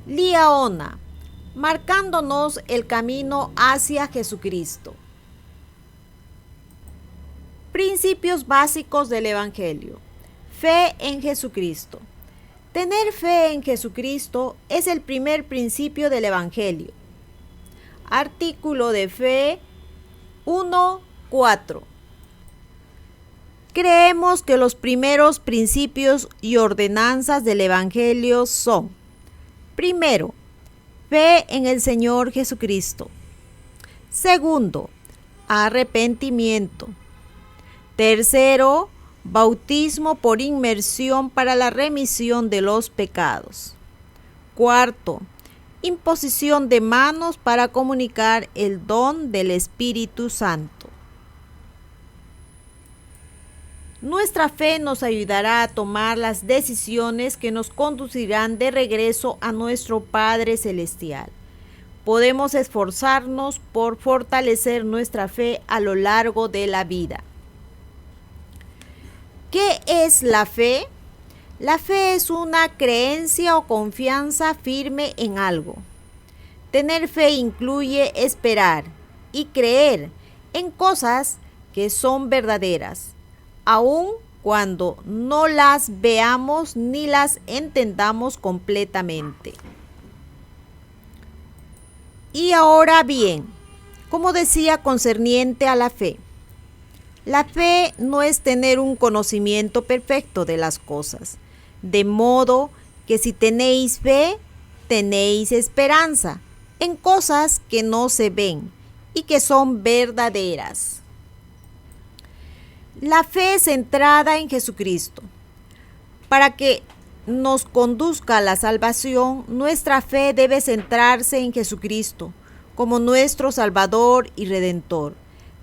Liaona, marcándonos el camino hacia Jesucristo. Principios básicos del Evangelio. Fe en Jesucristo. Tener fe en Jesucristo es el primer principio del Evangelio. Artículo de fe 1.4. Creemos que los primeros principios y ordenanzas del Evangelio son: primero, fe en el Señor Jesucristo. Segundo, arrepentimiento. Tercero, bautismo por inmersión para la remisión de los pecados. Cuarto, imposición de manos para comunicar el don del Espíritu Santo. Nuestra fe nos ayudará a tomar las decisiones que nos conducirán de regreso a nuestro Padre Celestial. Podemos esforzarnos por fortalecer nuestra fe a lo largo de la vida. ¿Qué es la fe? La fe es una creencia o confianza firme en algo. Tener fe incluye esperar y creer en cosas que son verdaderas, aun cuando no las veamos ni las entendamos completamente. Y ahora bien, como decía concerniente a la fe no es tener un conocimiento perfecto de las cosas, de modo que si tenéis fe, tenéis esperanza en cosas que no se ven y que son verdaderas. La fe centrada en Jesucristo. Para que nos conduzca a la salvación, nuestra fe debe centrarse en Jesucristo como nuestro Salvador y Redentor.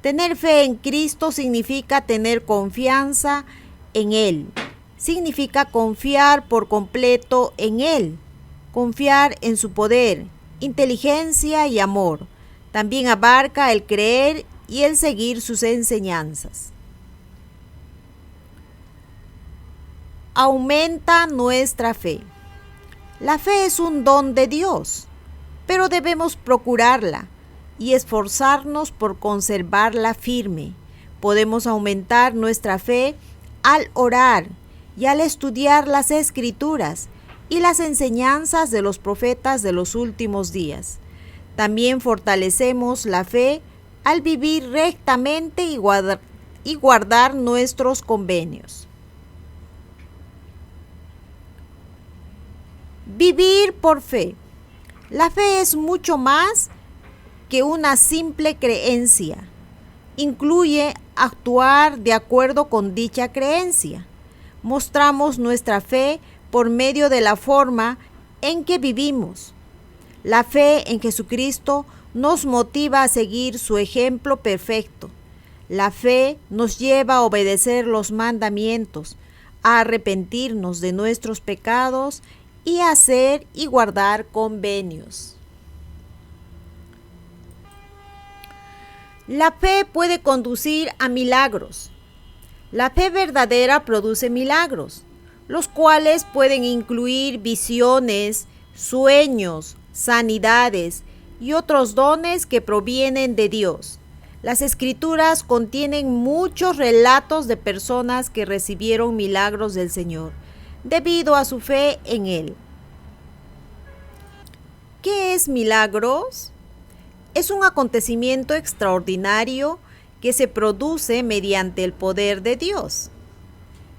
Tener fe en Cristo significa tener confianza en Él. Significa confiar por completo en Él. Confiar en su poder, inteligencia y amor. También abarca el creer y el seguir sus enseñanzas. Aumenta nuestra fe. La fe es un don de Dios, pero debemos procurarla y esforzarnos por conservarla firme. Podemos aumentar nuestra fe al orar y al estudiar las Escrituras y las enseñanzas de los profetas de los últimos días. También fortalecemos la fe al vivir rectamente y guardar nuestros convenios. Vivir por fe. La fe es mucho más que una simple creencia. Incluye actuar de acuerdo con dicha creencia. Mostramos nuestra fe por medio de la forma en que vivimos. La fe en Jesucristo nos motiva a seguir su ejemplo perfecto. La fe nos lleva a obedecer los mandamientos, a arrepentirnos de nuestros pecados y a hacer y guardar convenios. La fe puede conducir a milagros. La fe verdadera produce milagros, los cuales pueden incluir visiones, sueños, sanidades y otros dones que provienen de Dios. Las Escrituras contienen muchos relatos de personas que recibieron milagros del Señor debido a su fe en Él. ¿Qué es milagros? Es un acontecimiento extraordinario que se produce mediante el poder de Dios.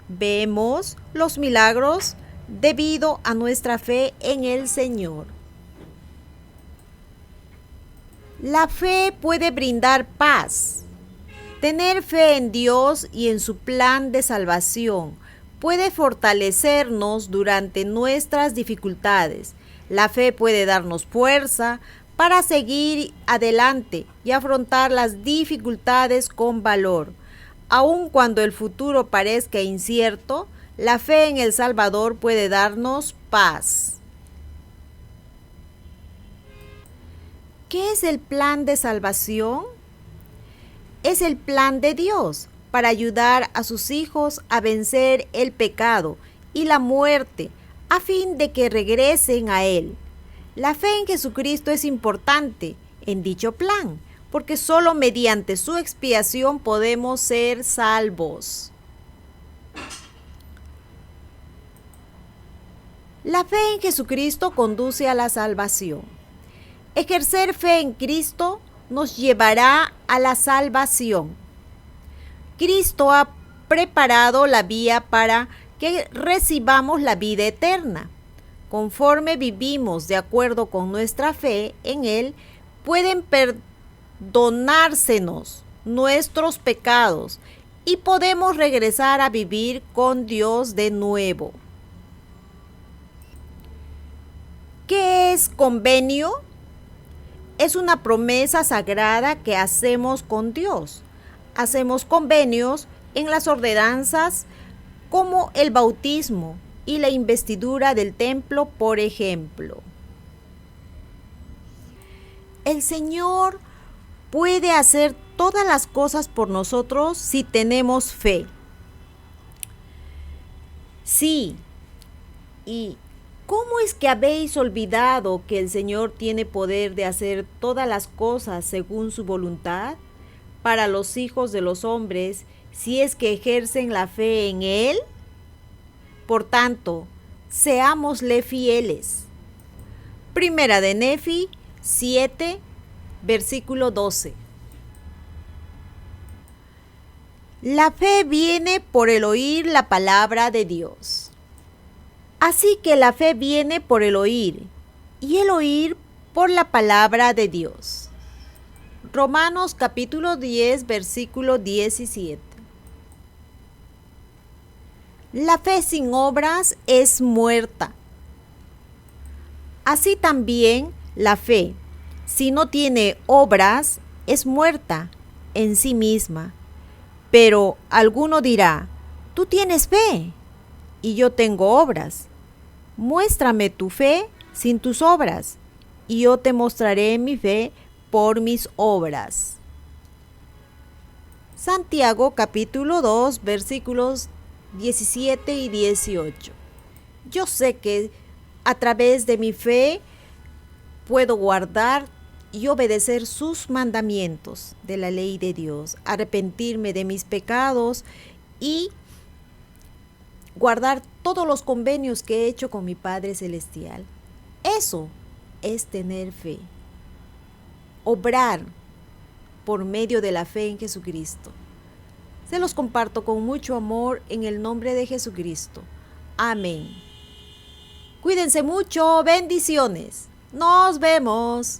Vemos los milagros debido a nuestra fe en el Señor. La fe puede brindar paz. Tener fe en Dios y en su plan de salvación puede fortalecernos durante nuestras dificultades. La fe puede darnos fuerza para seguir adelante y afrontar las dificultades con valor. Aun cuando el futuro parezca incierto, la fe en el Salvador puede darnos paz. ¿Qué es el plan de salvación? Es el plan de Dios para ayudar a sus hijos a vencer el pecado y la muerte a fin de que regresen a Él. La fe en Jesucristo es importante en dicho plan, porque solo mediante su expiación podemos ser salvos. La fe en Jesucristo conduce a la salvación. Ejercer fe en Cristo nos llevará a la salvación. Cristo ha preparado la vía para que recibamos la vida eterna. Conforme vivimos de acuerdo con nuestra fe en Él, pueden perdonársenos nuestros pecados y podemos regresar a vivir con Dios de nuevo. ¿Qué es convenio? Es una promesa sagrada que hacemos con Dios. Hacemos convenios en las ordenanzas como el bautismo y la investidura del templo, por ejemplo. El Señor puede hacer todas las cosas por nosotros si tenemos fe. Sí, y ¿cómo es que habéis olvidado que el Señor tiene poder de hacer todas las cosas según su voluntad para los hijos de los hombres si es que ejercen la fe en Él? Por tanto, seámosle fieles. Primera de Nefi 7, versículo 12. La fe viene por el oír la palabra de Dios. Así que la fe viene por el oír, y el oír por la palabra de Dios. Romanos capítulo 10, versículo 17. La fe sin obras es muerta. Así también la fe, si no tiene obras, es muerta en sí misma. Pero alguno dirá, tú tienes fe y yo tengo obras. Muéstrame tu fe sin tus obras, y yo te mostraré mi fe por mis obras. Santiago capítulo 2, versículos 17 y 18. Yo sé que a través de mi fe puedo guardar y obedecer sus mandamientos de la ley de Dios, arrepentirme de mis pecados y guardar todos los convenios que he hecho con mi Padre Celestial. Eso es tener fe. Obrar por medio de la fe en Jesucristo. Se los comparto con mucho amor en el nombre de Jesucristo. Amén. Cuídense mucho. Bendiciones. Nos vemos.